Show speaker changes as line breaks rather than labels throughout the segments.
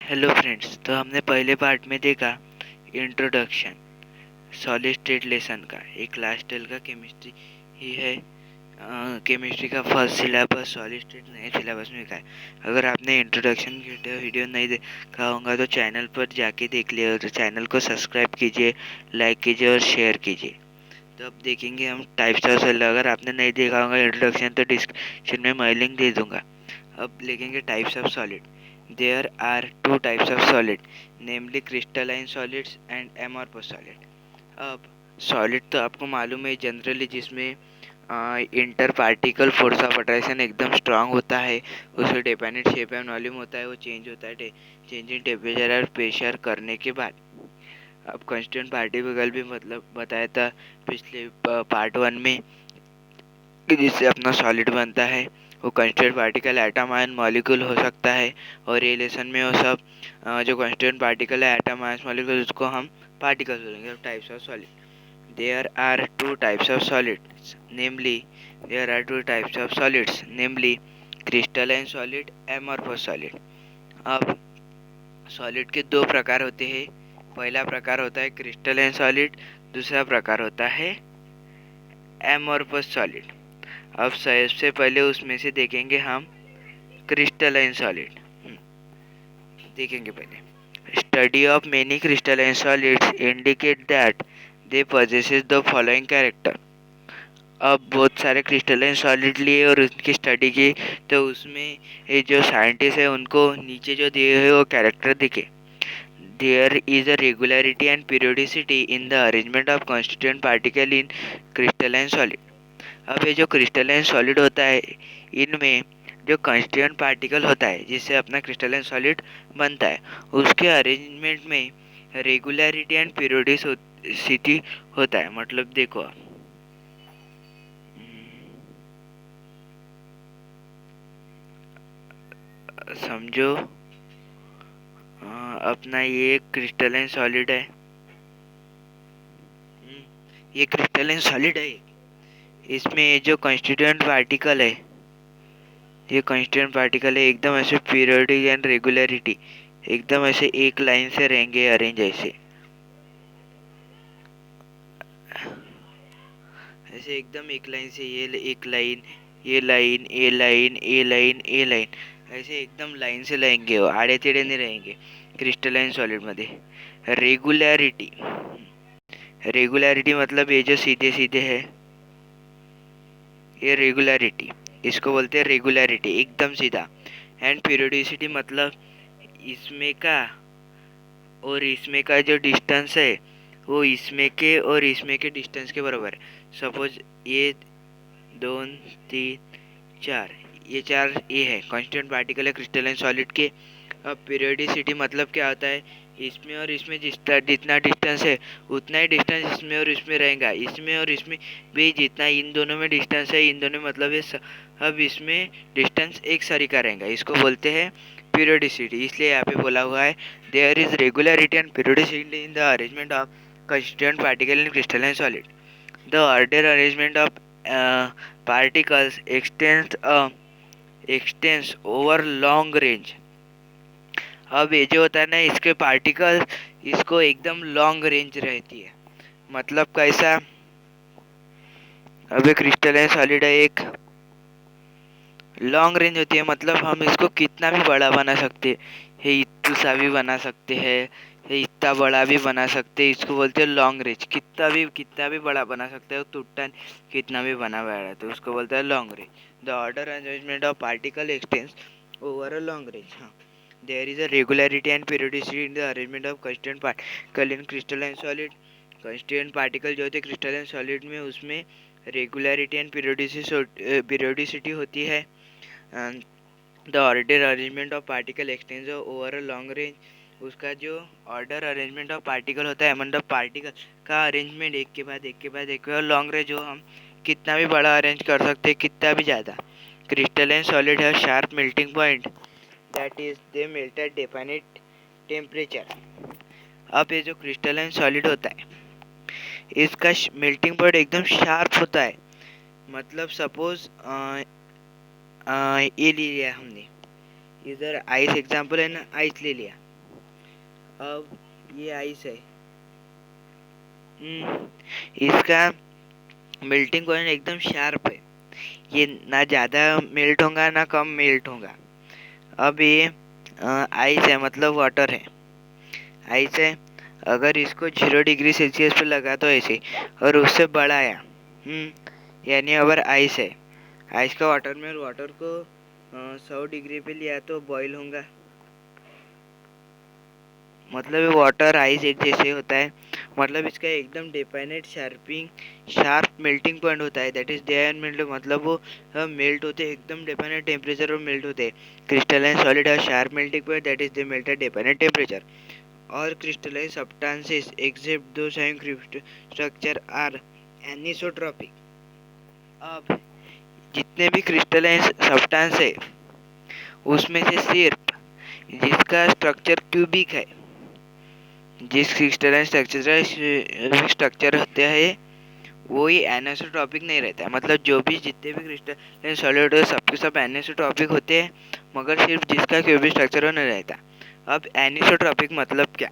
Hello friends. तो हमने पहले पार्ट में देखा इंट्रोडक्शन सॉलिड स्टेट लेसन का। एक क्लास 12 का केमिस्ट्री ही है। केमिस्ट्री का फर्स्ट सिलेबस सॉलिड स्टेट नए सिलेबस में का है। अगर आपने इंट्रोडक्शन वीडियो नहीं देखा होगा तो चैनल पर जाके देख लिया, तो चैनल को सब्सक्राइब कीजिए, लाइक कीजिए और शेयर कीजिए। तो अब देखेंगे हम टाइप्स ऑफ सॉलिड। अगर आपने नहीं देखा होगा इंट्रोडक्शन तो डिस्क्रिप्शन में मैं लिंक दे दूंगा। अब लिखेंगे types of solid. There are two types of solid, namely crystalline solids and amorphous solid. अब सॉलिड तो आपको मालूम है जनरली, जिसमें inter particle force of attraction एकदम स्ट्रांग होता है। उसमें डेफिनेट शेप एंड वॉल्यूम होता है, वो चेंज होता है चेंज इन टेम्परेचर और प्रेशर करने के बाद। अब कांस्टेंट पार्टिकल भी मतलब बताया था पिछले पार्ट 1 में कि जिससे अपना सॉलिड बनता है वो constant particle atom ion molecule हो सकता है। और ये लेसन में वो सब जो कांस्टेंट पार्टिकल है एटम आयन मॉलिक्यूल उसको हम पार्टिकल्स बोलेंगे। Types of solid. There are two types of solids namely there are two types of solids namely crystalline solid, amorphous solid. अब सॉलिड के दो प्रकार होते हैं। पहला प्रकार होता है क्रिस्टलाइन सॉलिड, दूसरा प्रकार होता है एमॉर्फस सॉलिड। अब सबसे पहले उसमें से देखेंगे हम क्रिस्टलाइन सॉलिड। देखेंगे पहले। Study of many crystalline solids indicate that they possesses the following character. अब बहुत सारे क्रिस्टलाइन सॉलिड लिए और उनकी स्टडी की, तो उसमें ये जो साइंटिस्ट है उनको नीचे जो दिए हुए वो कैरेक्टर दिखे। There is a regularity and periodicity in the arrangement of constituent particle in crystalline solid. अब ये जो क्रिस्टलाइन सॉलिड होता है इनमें जो कंस्टिट्यूएंट पार्टिकल होता है जिससे अपना क्रिस्टलाइन सॉलिड बनता है उसके अरेंजमेंट में रेगुलरिटी एंड पीरियोडिसिटी होता है। मतलब देखो समझो, अपना ये क्रिस्टलाइन सॉलिड है। ये क्रिस्टलाइन सॉलिड है। इसमें जो कंस्टिट्यूएंट पार्टिकल है, ये कांस्टेंट पार्टिकल है, एकदम ऐसे पीरियोडिक एंड रेगुलरिटी एकदम ऐसे एक लाइन से रहेंगे अरेंज ऐसे ऐसे एकदम एक लाइन से। ये एक लाइन, ये लाइन, ये लाइन, ये लाइन, ये लाइन, ऐसे एकदम लाइन से रहेंगे, वो आड़े टेढ़े नहीं रहेंगे क्रिस्टलाइन सॉलिड मध्ये। रेगुलरिटी, रेगुलरिटी मतलब ये जो सीधे सीधे है ये रेगुलरिटी, इसको बोलते हैं रेगुलरिटी, एकदम सीधा। एंड पीरियोडिसिटी मतलब इसमें का और इसमें का जो डिस्टेंस है वो इसमें के और इसमें के डिस्टेंस के बराबर है। सपोज ये 2 3 4, ये चार ये है कांस्टेंट पार्टिकल है क्रिस्टलाइन सॉलिड के। अब पीरियोडिसिटी मतलब क्या होता है, इसमें और इसमें जितना डिस्टेंस है उतना ही डिस्टेंस इसमें और इसमें रहेगा, इसमें और इसमें भी जितना इन दोनों में डिस्टेंस है इन दोनों में मतलब ये अब इसमें डिस्टेंस एक सरी का रहेगा, इसको बोलते हैं पीरियोडिसिटी। इसलिए यहाँ पे बोला हुआ है there is regularity and periodicity in the arrangement of constituent particle in crystalline solid. The ordered arrangement of particles extends over long range. अब ये जो होता है ना इसके पार्टिकल इसको एकदम लॉन्ग रेंज रहती है। मतलब कैसा, अब एक क्रिस्टलाइन सॉलिड है, एक लॉन्ग रेंज होती है, मतलब हम इसको कितना भी बड़ा बना सकते हैं, इतना सा भी बना सकते हैं, ये इतना बड़ा भी बना सकते हैं। इसको बोलते हैं लॉन्ग रेंज। कितना भी बड़ा बना सकते हो, टूटा कितना भी बना हुआ है तो उसको बोलते हैं long range. The order arrangement of particle extends over a long range. हाँ, there is a regularity and periodicity in the arrangement of constituent particle in crystalline solid. Constituent particle जो होते हैं क्रिस्टलाइन सॉलिड में उसमें regularity and periodicity होती है। The order arrangement of particle extends over a long range. उसका जो order arrangement of particle होता है मतलब पार्टिकल का अरेंजमेंट एक के बाद एक के बाद एक, और लॉन्ग रेंज जो हम कितना भी बड़ा अरेंज कर सकते हैं, कितना भी ज़्यादा। क्रिस्टलाइन सॉलिड है sharp melting point, that is they melt eight definite temperature. अब ये जो क्रिस्टलाइन सॉलिड होता है इसका मेल्टिंग पॉइंट एकदम शार्प होता है। मतलब सपोज ये ले लिया हमने, इधर आइस एग्जाम्पल है ना, आइस ले लिया। अब ये आइस है। इसका मेल्टिंग पॉइंट एकदम शार्प है। ये ना ज़्यादा मेल्ट होगा ना कम मेल्ट होगा। अब ये आइस है, मतलब वाटर है, आइस है। अगर इसको 0 डिग्री सेल्सियस पे लगा तो ऐसे, और उससे बढ़ाया, यानी अगर आइस है, आइस का वाटर में, वाटर को 100 डिग्री पे लिया तो बॉईल होगा। मतलब वाटर आइस एक जैसे होता है, मतलब इसका एकदम डिफाइनेट शार्प मेल्टिंग पॉइंट होता है। दैट इज देयर मेल्ट, मतलब वो मेल्ट होते हैं एकदम डिफाइनेट टेम्परेचर और मेल्ट होते हैं। क्रिस्टलाइन सॉलिड है sharp melting point, that is they melt eight definite temperature. और क्रिस्टलाइन सब्सटेंसेस एक्सेप्ट दो साइन स्ट्रक्चर आर एनिसोट्रॉपिक। अब जितने भी क्रिस्टलाइन सब्सटेंस है उसमें से सिर्फ जिसका स्ट्रक्चर क्यूबिक है, जिस क्रिस्टलाइन स्ट्रक्चर होते हैं वो ही एनिसोट्रॉपिक नहीं रहता है। मतलब जो भी जितने भी क्रिस्टलाइन सॉलिड है सबके सब एनिसोट्रॉपिक होते हैं, मगर सिर्फ जिसका क्यूबिक स्ट्रक्चर वो नहीं रहता। अब एनिसोट्रॉपिक मतलब क्या?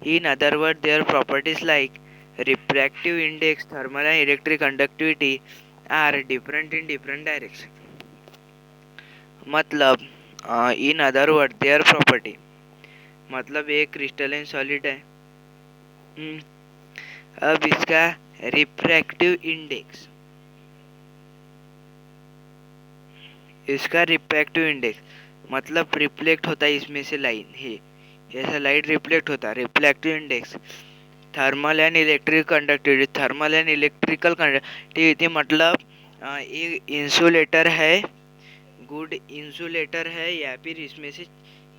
In other word their properties like refractive index, thermal and electric conductivity are different in different direction. मतलब in other word their property, मतलब एक क्रिस्टलाइन सॉलिड है। अब इसका रिफ्रैक्टिव इंडेक्स, मतलब रिफ्लेक्ट होता है इसमें से लाइन है, ऐसा लाइट रिफ्लेक्ट होता है। Reflective index, thermal and electric conductivity, thermal and electrical conductivity मतलब एक इंसुलेटर है, गुड इंसुलेटर है, या फिर इसमें से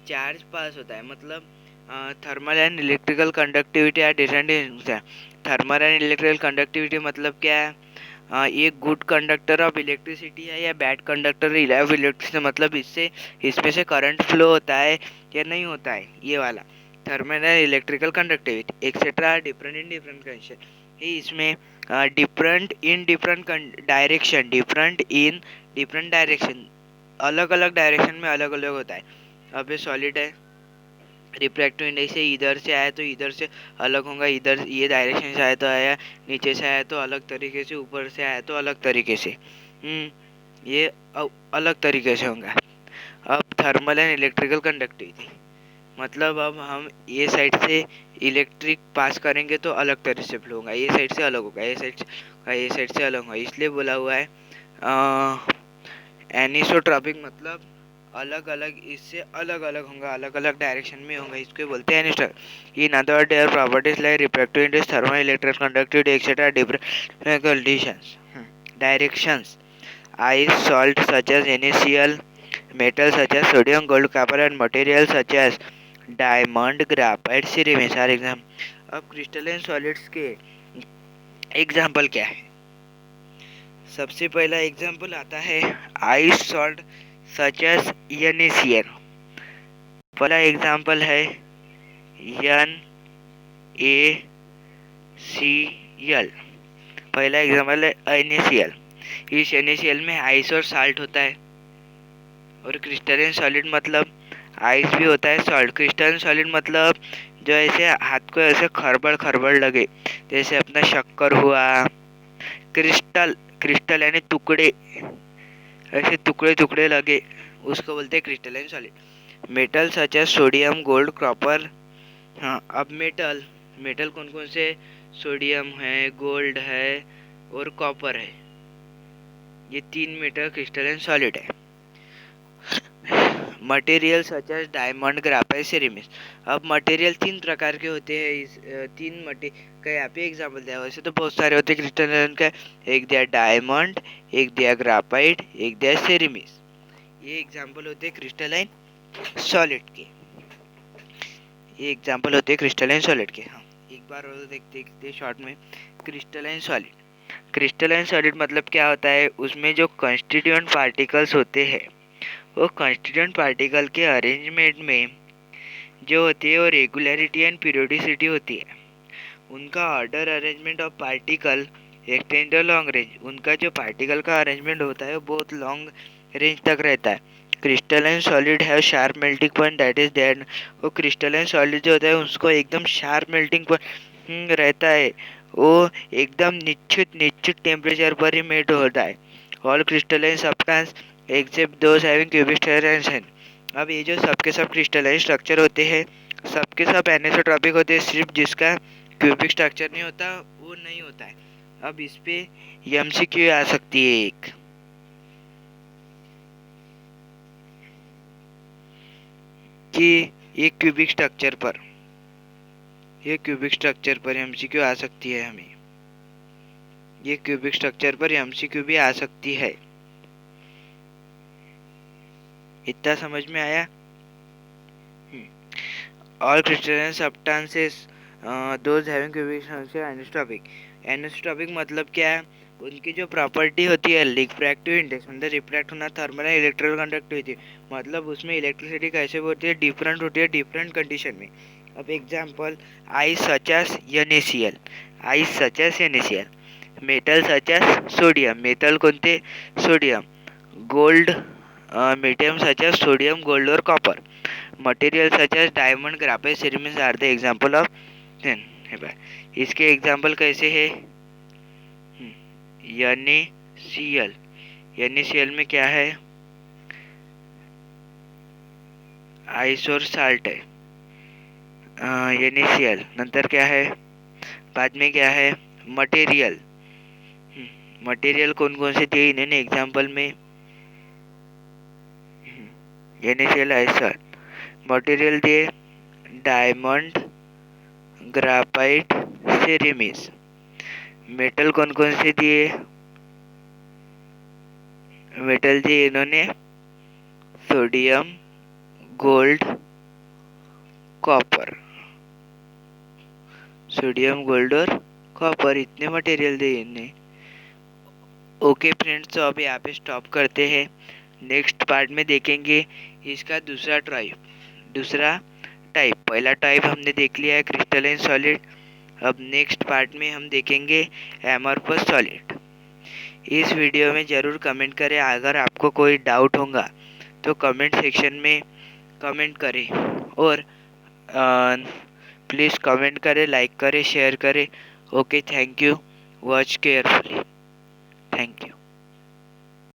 चार्ज पास होता है। मतलब thermal and electrical conductivity are different. Thermal and electrical conductivity मतलब क्या है? ये गुड कंडक्टर ऑफ इलेक्ट्रिसिटी है या बैड कंडक्टर ऑफ इलेक्ट्रिसिटी, मतलब इसमें से करंट फ्लो होता है या नहीं होता है, ये वाला। Thermal and electrical conductivity etcetera are different in different condition. इसमें डिफरेंट इन डिफरेंट डायरेक्शन, अलग अलग डायरेक्शन में अलग अलग होता है। अब ये सॉलिड है, रिफ्रैक्टिव इंडेक्स से इधर से आया तो इधर से अलग होगा, इधर ये डायरेक्शन से आया तो आया, नीचे से आया तो अलग तरीके से, ऊपर से आया तो अलग तरीके से, ये अलग तरीके से होगा। अब थर्मल एंड इलेक्ट्रिकल कंडक्टिविटी मतलब अब हम ये साइड से इलेक्ट्रिक पास करेंगे तो अलग तरीके से फ्लो होगा, ये साइड से अलग होगा, ये साइड से अलग होगा, इसलिए बोला हुआ है एनिसोट्रॉपिक, मतलब अलग अलग, इससे अलग अलग होगा, अलग अलग डायरेक्शन में होगा, इसको बोलते हैं anisotropic. In other there properties like refractive index, thermal electric conductivity etcetera different conditions directions. Ice salt such as NaCl, metals such as sodium, gold, copper and materials such as diamond, graphite, ceramics are example। अब crystalline solids के example क्या है? सबसे पहला example आता है ice salt such as NaCl। पहला example है NaCl, पहला एग्जाम्पल है NaCl। इस NaCl में आइस और साल्ट होता है, और क्रिस्टलाइन सॉलिड मतलब आइस भी होता है, सॉल्ट। क्रिस्टलाइन सॉलिड मतलब जो ऐसे हाथ को ऐसे खरबड़ खरबड़ लगे, जैसे अपना शक्कर हुआ, क्रिस्टल यानी टुकड़े, ऐसे टुकड़े टुकड़े लगे, उसको बोलते हैं crystalline solid. Metal such as sodium, gold, copper. हाँ, अब मेटल कौन कौन से? सोडियम है, गोल्ड है और कॉपर है, ये 3 मेटल क्रिस्टलाइन सॉलिड है। Material such as diamond, graphite, ceramics. अब मटेरियल 3 प्रकार के होते हैं, इस 3 का यहाँ पे एग्जाम्पल दिया। वैसे तो बहुत सारे होते हैं क्रिस्टलाइन का, एक दिया डायमंड, एक दिया ग्राफाइट, एक दिया सेरेमिक्स। ये एग्जाम्पल होते हैं क्रिस्टलाइन सॉलिड के, ये एग्जाम्पल होते हैं क्रिस्टलाइन सॉलिड के। हाँ, एक बार और देखते शॉर्ट में। क्रिस्टलाइन सॉलिड मतलब क्या होता है? उसमें जो कंस्टिट्यूएंट पार्टिकल्स होते हैं, वो कंस्टिट्यूएंट पार्टिकल के अरेंजमेंट में जो होती है वो रेगुलरिटी एंड पीरियोडिसिटी होती है। उनका order arrangement of particle extend long range, उनका जो पार्टिकल का अरेंजमेंट होता है वो बहुत लॉन्ग रेंज तक रहता है। Crystalline solid have sharp melting point that is there. वो क्रिस्टलाइन सॉलिड जो होता है उसको एकदम शार्प मेल्टिंग पॉइंट रहता है, वो एकदम निश्चित निश्चित टेम्परेचर पर ही मेल्ट होता है। All crystalline substance except those having cubic structure. अब ये जो सबके सब क्रिस्टलाइन स्ट्रक्चर होते हैं, सबके सब एनिसोट्रॉपिक होते हैं, सिर्फ जिसका क्यूबिक स्ट्रक्चर नहीं होता वो नहीं होता है। अब इस पे एमसीक्यू आ सकती है एक कि ये क्यूबिक स्ट्रक्चर पर एमसीक्यू आ सकती है। हमें ये क्यूबिक स्ट्रक्चर पर एमसीक्यू भी आ सकती है। इतना समझ में आया? All crystalline substances those having cubic structure anisotropic. Anisotropic मतलब क्या है? उनकी जो प्रॉपर्टी होती है रिफ्रैक्टिव इंडेक्स, मतलब रिफ्रैक्ट होना, थर्मल इलेक्ट्रिकल कंडक्टिविटी, मतलब उसमें इलेक्ट्रिसिटी कैसे होती है, डिफरेंट होती है डिफरेंट कंडीशन में। अब example ice such as NaCl, ice such as NaCl, metal such as sodium, metal कोणते? Sodium, gold medium such as sodium, gold और copper, material such as diamond, graphite, ceramic are the example of them. इसके example कैसे है? NaCl, NaCl में क्या है? Ice और salt है। NaCl नंतर क्या है? बाद में क्या है? मटेरियल। मटेरियल कौन कौन से दिए इन्होंने एग्जांपल में? NaCl आइसर मटेरियल दिए डायमंड, ग्राफाइट, सेरेमिस। मेटल कौन कौन से दिए? मेटल दिए इन्होंने sodium, gold, copper, sodium, gold और कॉपर, इतने मटेरियल दिए इन्हें। ओके फ्रेंड्स, तो अब यहाँ पे स्टॉप करते हैं। नेक्स्ट पार्ट में देखेंगे इसका दूसरा टाइप। पहला टाइप हमने देख लिया है क्रिस्टलाइन सॉलिड। अब नेक्स्ट पार्ट में हम देखेंगे एमॉर्फस सॉलिड। इस वीडियो में ज़रूर कमेंट करें। अगर आपको कोई डाउट होगा तो कमेंट सेक्शन में कमेंट करें, और प्लीज़ कमेंट करें, लाइक करें, शेयर करें। Okay, thank you, watch carefully.